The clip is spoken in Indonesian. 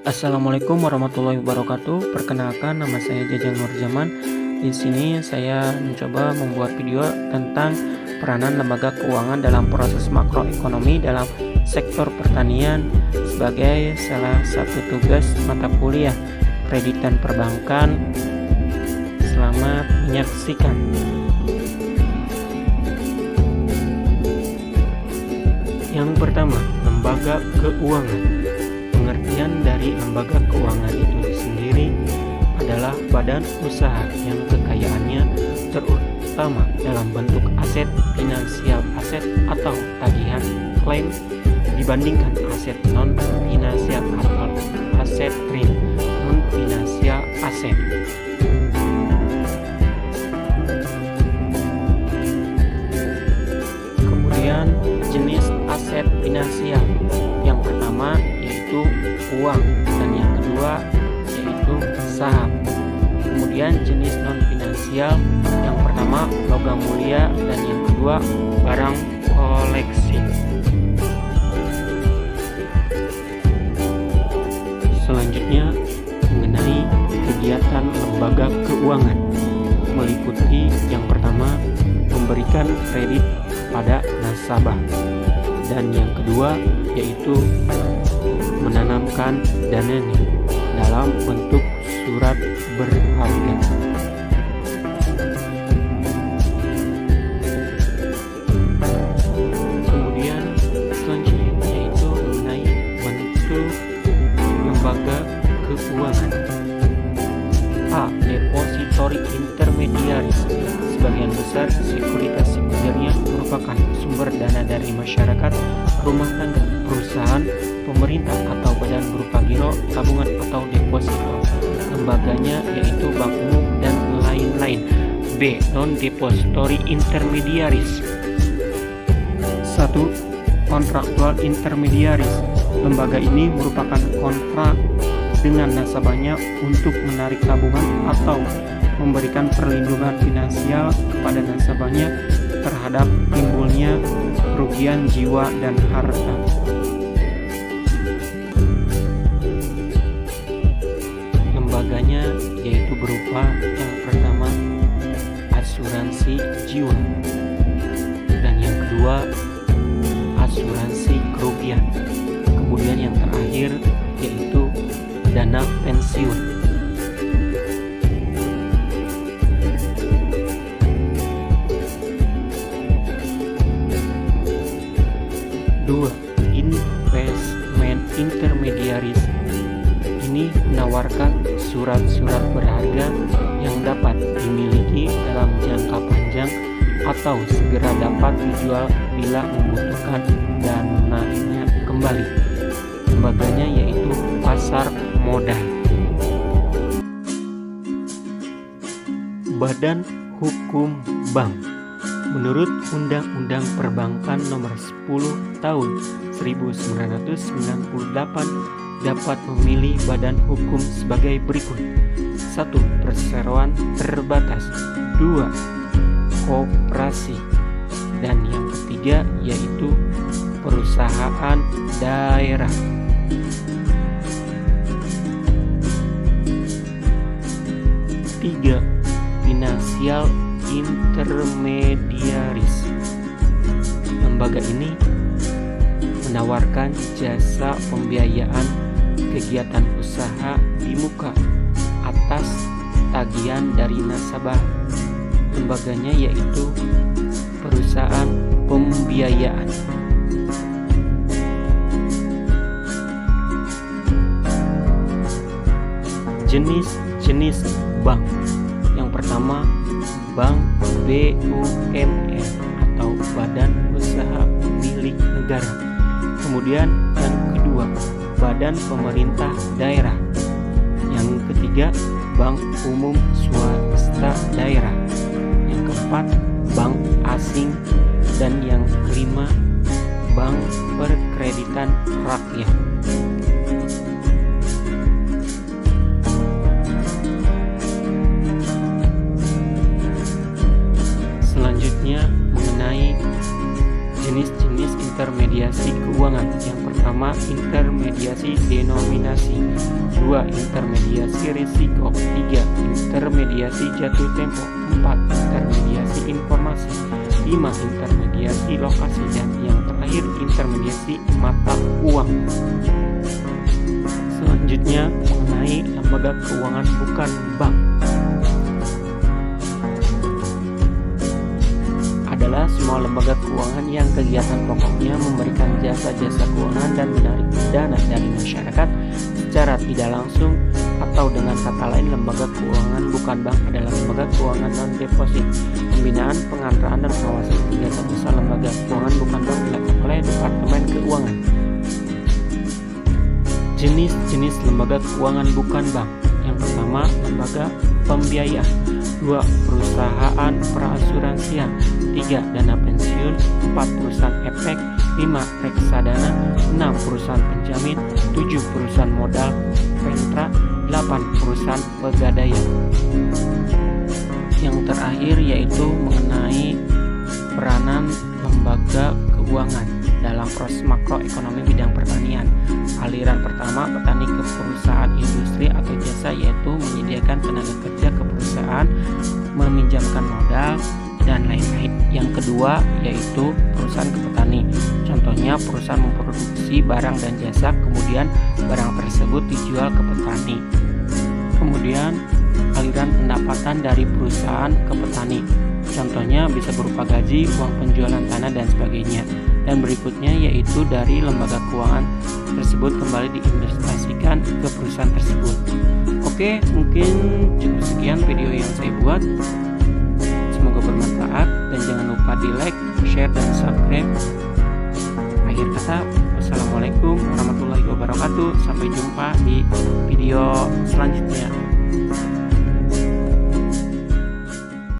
Assalamualaikum warahmatullahi wabarakatuh. Perkenalkan, nama saya Jajang Nurjaman. Di sini saya mencoba membuat video tentang peranan lembaga keuangan dalam proses makroekonomi dalam sektor pertanian sebagai salah satu tugas mata kuliah kreditan perbankan. Selamat menyaksikan. Yang pertama, lembaga keuangan. Pengertian dari lembaga keuangan itu sendiri adalah badan usaha yang kekayaannya terutama dalam bentuk aset finansial aset atau tagihan klaim dibandingkan aset non finansial atau aset real non finansial aset. Kemudian jenis aset finansial yang pertama yaitu uang dan yang kedua yaitu saham. Kemudian jenis non finansial yang pertama logam mulia dan yang kedua barang koleksi. Selanjutnya mengenai kegiatan lembaga keuangan meliputi yang pertama memberikan kredit pada nasabah dan yang kedua yaitu menanamkan dananya dalam bentuk surat berharga. Kemudian selanjutnya yaitu mengenai bentuk lembaga keuangan. A. Depository intermediaries. Sebagian besar sekuritas sekundernya merupakan sumber dana dari masyarakat, rumah tangga, perusahaan, pemerintah atau badan berupa giro, tabungan atau deposito. Lembaganya yaitu bank umum dan lain-lain. B. Non-depository intermediaries. 1. Contractual intermediaries. Lembaga ini merupakan kontrak dengan nasabahnya untuk menarik tabungan atau memberikan perlindungan finansial kepada nasabahnya terhadap timbulnya kerugian jiwa dan harta. Lembaganya yaitu berupa yang pertama asuransi jiwa dan yang kedua asuransi kerugian. Kemudian yang terakhir yaitu dana pensiun. 2. Investment intermediaries. Ini menawarkan surat-surat berharga yang dapat dimiliki dalam jangka panjang atau segera dapat dijual bila membutuhkan dananya kembali. Lembaganya yaitu pasar modal. Badan Hukum Bank. Menurut Undang-Undang Perbankan Nomor 10 Tahun 1998 dapat memilih badan hukum sebagai berikut. 1. Perseroan terbatas. 2. Koperasi. Dan yang ketiga yaitu perusahaan daerah. Tiga. Financial intermediaries. Lembaga ini menawarkan jasa pembiayaan kegiatan usaha di muka atas tagihan dari nasabah. Lembaganya yaitu perusahaan pembiayaan. Jenis-jenis bank. Yang pertama bank BUMN atau badan usaha milik negara. Kemudian yang kedua badan pemerintah daerah. Yang ketiga bank umum swasta daerah. Yang keempat bank asing dan yang kelima bank perkreditan rakyat. Selanjutnya mengenai jenis-jenis intermediasi keuangan. Yang pertama, intermediasi denominasi investasi. 2. Intermediasi risiko. 3. Intermediasi jatuh tempo. 4. Intermediasi informasi. 5. Intermediasi lokasi. Dan yang terakhir, intermediasi mata uang. Selanjutnya mengenai lembaga keuangan bukan bank. Adalah semua lembaga keuangan yang kegiatan pokoknya memberikan jasa-jasa keuangan dan menarik dana dari masyarakat secara tidak langsung, atau dengan kata lain, lembaga keuangan bukan bank adalah lembaga keuangan non-deposit. Pembinaan, pengantaraan, dan pengawasan kegiatan usaha lembaga keuangan bukan bank dilakukan oleh Departemen Keuangan. Jenis-jenis lembaga keuangan bukan bank. Yang pertama, lembaga pembiayaan. 2. Perusahaan perasuransian. 3. Dana pensiun. 4. Perusahaan efek. 5. Reksadana. 6. Perusahaan penjamin. 7. Perusahaan modal pentra. 8. Perusahaan pegadaian. Yang terakhir yaitu mengenai peranan lembaga keuangan dalam proses makroekonomi bidang pertanian. Aliran pertama, petani ke perusahaan industri atau jasa, yaitu menyediakan tenaga kerja ke perusahaan, meminjamkan modal, dan lain-lain. Yang kedua yaitu perusahaan ke petani. Contohnya perusahaan memproduksi barang dan jasa, kemudian barang tersebut dijual ke petani. Kemudian aliran pendapatan dari perusahaan ke petani. Contohnya bisa berupa gaji, uang penjualan tanah, dan sebagainya. Dan berikutnya yaitu dari lembaga keuangan tersebut kembali diinvestasikan ke perusahaan tersebut. Oke, mungkin cukup sekian video yang saya buat. Semoga bermanfaat dan jangan lupa di like, share, dan subscribe. Akhir kata, wassalamualaikum warahmatullahi wabarakatuh. Sampai jumpa di video selanjutnya.